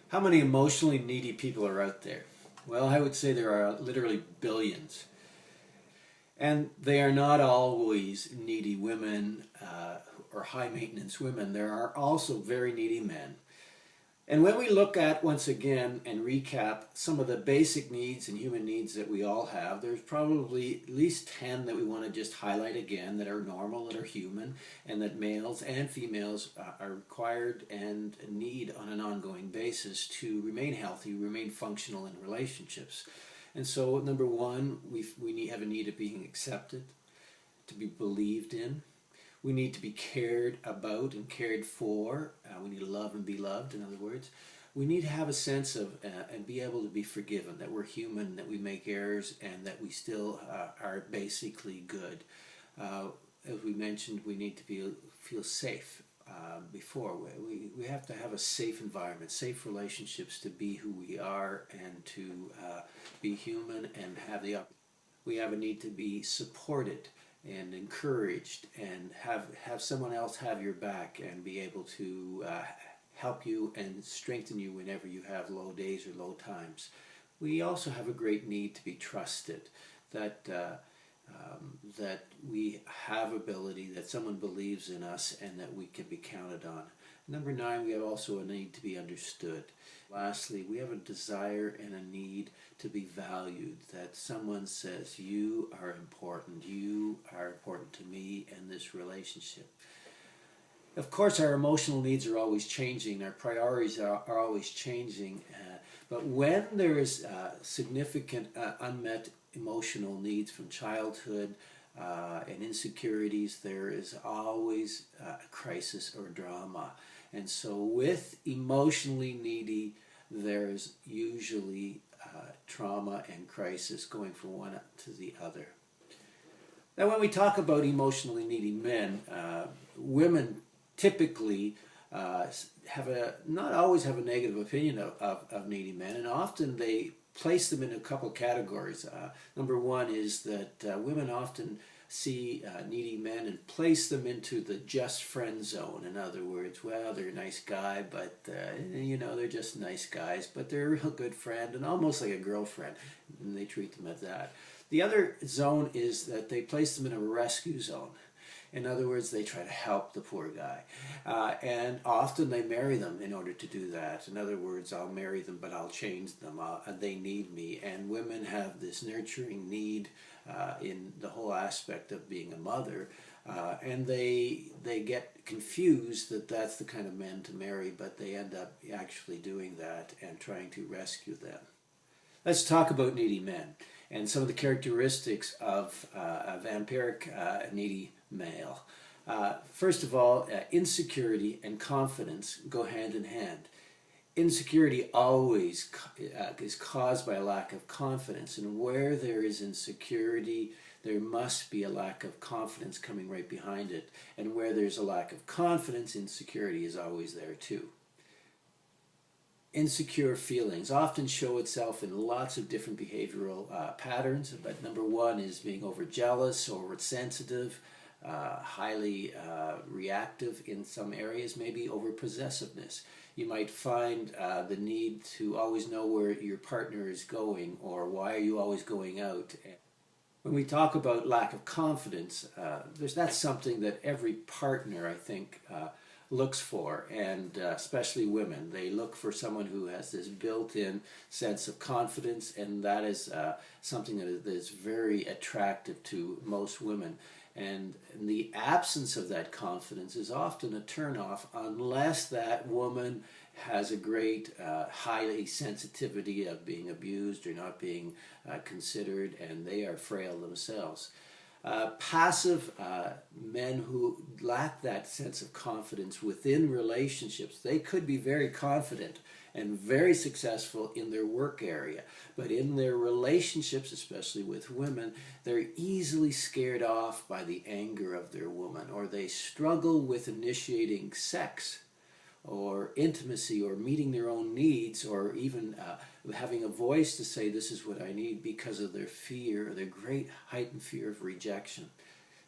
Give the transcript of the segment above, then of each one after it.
How many emotionally needy people are out there? Well, I would say there are literally billions. And they are not always needy women or high maintenance women. There are also very needy men. And when we look at, once again, and recap some of the basic needs and human needs that we all have, there's probably at least 10 that we want to just highlight again that are normal, that are human, and that males and females are required and need on an ongoing basis to remain healthy, remain functional in relationships. And so, number one, we have a need of being accepted, to be believed in. We need to be cared about and cared for. We need to love and be loved, in other words. We need to have a sense of and be able to be forgiven, that we're human, that we make errors, and that we still are basically good. As we mentioned, we need to feel safe before. We have to have a safe environment, safe relationships to be who we are and to be human and have we have a need to be supported and encouraged and have someone else have your back and be able to help you and strengthen you whenever you have low days or low times. We also have a great need to be trusted, that that we have ability, that someone believes in us and that we can be counted on. Number 9, we have also a need to be understood. Lastly, we have a desire and a need to be valued, that someone says, you are important to me and this relationship. Of course, our emotional needs are always changing, our priorities are always changing, but when there is significant unmet emotional needs from childhood and insecurities, there is always a crisis or drama. And so with emotionally needy, there's usually trauma and crisis going from one to the other. Now when we talk about emotionally needy men, women typically not always have a negative opinion of needy men, and often they place them in a couple categories. Number one is that women often see needy men and place them into the just friend zone. In other words, well, they're a nice guy, but they're just nice guys, but they're a real good friend and almost like a girlfriend, and they treat them as that. The other zone is that they place them in a rescue zone. In other words, they try to help the poor guy. And often they marry them in order to do that. In other words, I'll marry them, but I'll change them. They need me. And women have this nurturing need in the whole aspect of being a mother. And they get confused that that's the kind of men to marry, but they end up actually doing that and trying to rescue them. Let's talk about needy men and some of the characteristics of a vampiric needy male. First of all, insecurity and confidence go hand in hand. Insecurity always is caused by a lack of confidence, and where there is insecurity, there must be a lack of confidence coming right behind it. And where there's a lack of confidence, insecurity is always there too. Insecure feelings often show itself in lots of different behavioral patterns, but number one is being overjealous, oversensitive, highly reactive in some areas, maybe overpossessiveness. You might find the need to always know where your partner is going or why are you always going out. When we talk about lack of confidence, that's something that every partner, I think, looks for, and especially women. They look for someone who has this built-in sense of confidence, and that is something that is very attractive to most women. And the absence of that confidence is often a turnoff unless that woman has a great highly sensitivity of being abused or not being considered, and they are frail themselves. Passive men who lack that sense of confidence within relationships, they could be very confident and very successful in their work area, but in their relationships, especially with women, they're easily scared off by the anger of their woman, or they struggle with initiating sex or intimacy or meeting their own needs, or even having a voice to say this is what I need, because of their fear, their great heightened fear of rejection.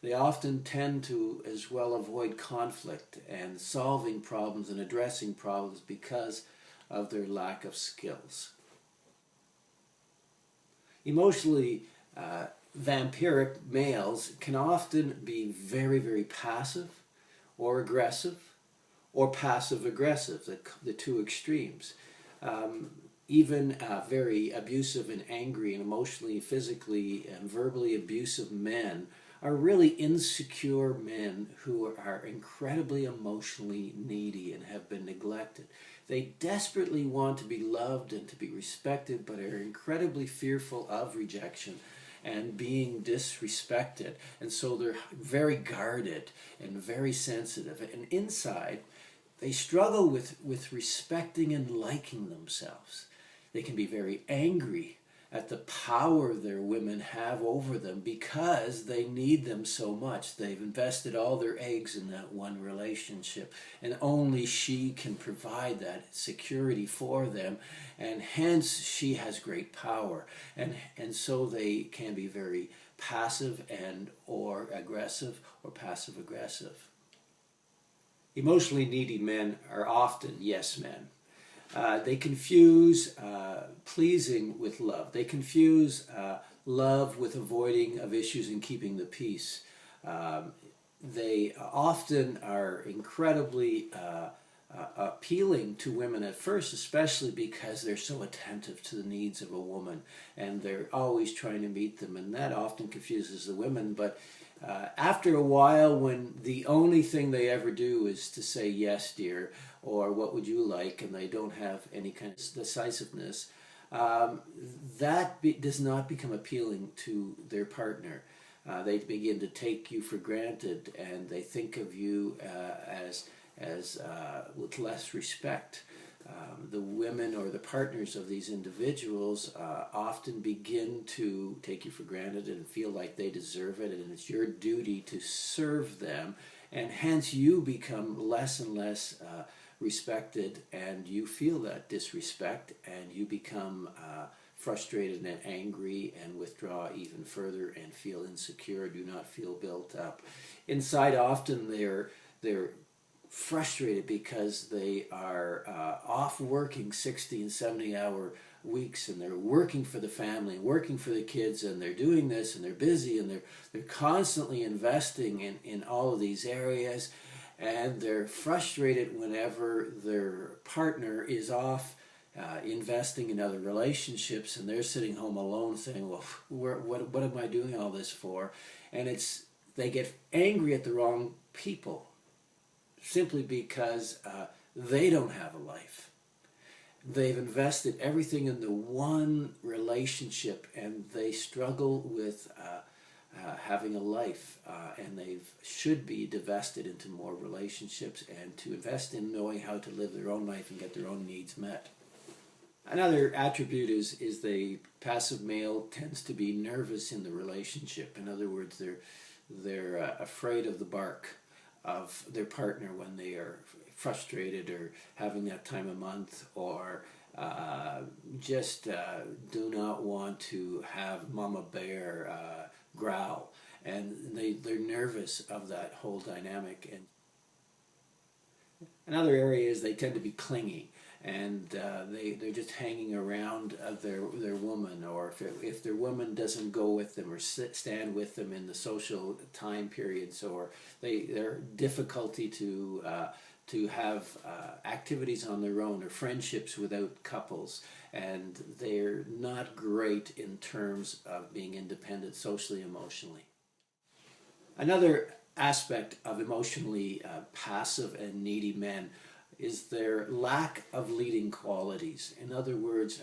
They often tend to as well avoid conflict and solving problems and addressing problems because of their lack of skills. Emotionally vampiric males can often be very, very passive or aggressive, or passive-aggressive, the two extremes. Even very abusive and angry and emotionally, physically, and verbally abusive men are really insecure men who are incredibly emotionally needy and have been neglected. They desperately want to be loved and to be respected, but are incredibly fearful of rejection and being disrespected. And so they're very guarded and very sensitive. And inside, they struggle with respecting and liking themselves. They can be very angry at the power their women have over them because they need them so much. They've invested all their eggs in that one relationship, and only she can provide that security for them, and hence she has great power. And so they can be very passive and or aggressive or passive aggressive. Emotionally needy men are often yes men. They confuse pleasing with love. They confuse love with avoiding of issues and keeping the peace. They often are incredibly appealing to women at first, especially because they're so attentive to the needs of a woman and they're always trying to meet them, and that often confuses the women. But after a while, when the only thing they ever do is to say yes dear or what would you like, and they don't have any kind of decisiveness, does not become appealing to their partner. They begin to take you for granted, and they think of you as with less respect. The women or the partners of these individuals often begin to take you for granted and feel like they deserve it, and it's your duty to serve them, and hence you become less and less respected, and you feel that disrespect, and you become frustrated and angry and withdraw even further and feel insecure, do not feel built up. Inside, often they're frustrated because they are off working 60 and 70 hour weeks, and they're working for the family, working for the kids, and they're doing this, and they're busy, and they're constantly investing in all of these areas, and they're frustrated whenever their partner is off investing in other relationships, and they're sitting home alone saying, well, what am I doing all this for? And they get angry at the wrong people simply because they don't have a life. They've invested everything in the one relationship, and they struggle with having a life, and they should be divested into more relationships and to invest in knowing how to live their own life and get their own needs met. Another attribute is the passive male tends to be nervous in the relationship. In other words, they're afraid of the bark of their partner when they are frustrated or having that time of month, or just do not want to have Mama Bear growl, and they're nervous of that whole dynamic. And another area is they tend to be clingy, and they're just hanging around their woman, or if their woman doesn't go with them or stand with them in the social time periods, or they're difficulty to have activities on their own or friendships without couples, and they're not great in terms of being independent socially, emotionally. Another aspect of emotionally passive and needy men is their lack of leading qualities. In other words,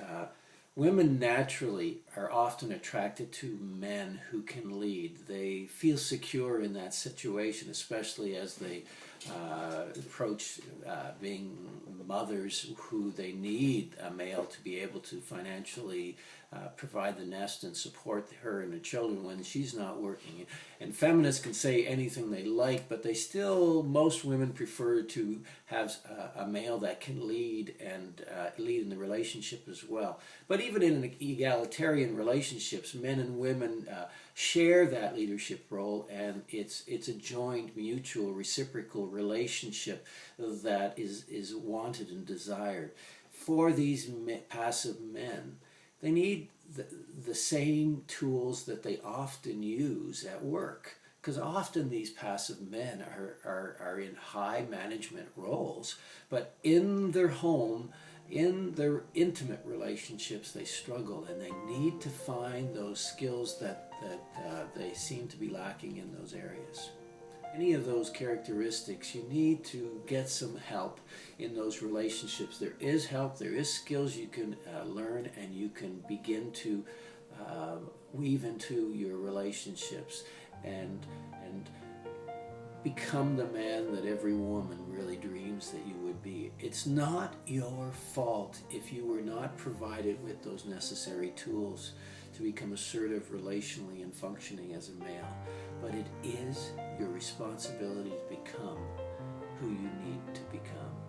women naturally are often attracted to men who can lead. They feel secure in that situation, especially as they approach being mothers who they need a male to be able to financially provide the nest and support her and the children when she's not working. And feminists can say anything they like, but most women prefer to have a male that can lead and lead in the relationship as well. But even in egalitarian relationships, men and women share that leadership role, and it's a joint, mutual, reciprocal relationship that is wanted and desired. for these passive men. They need the same tools that they often use at work, because often these passive men are in high management roles, but in their home, in their intimate relationships, they struggle, and they need to find those skills that they seem to be lacking in those areas. Any of those characteristics, you need to get some help in those relationships. There is help, there is skills you can learn, and you can begin to weave into your relationships and become the man that every woman really dreams that you would be. It's not your fault if you were not provided with those necessary tools to become assertive relationally and functioning as a male. But it is your responsibility to become who you need to become.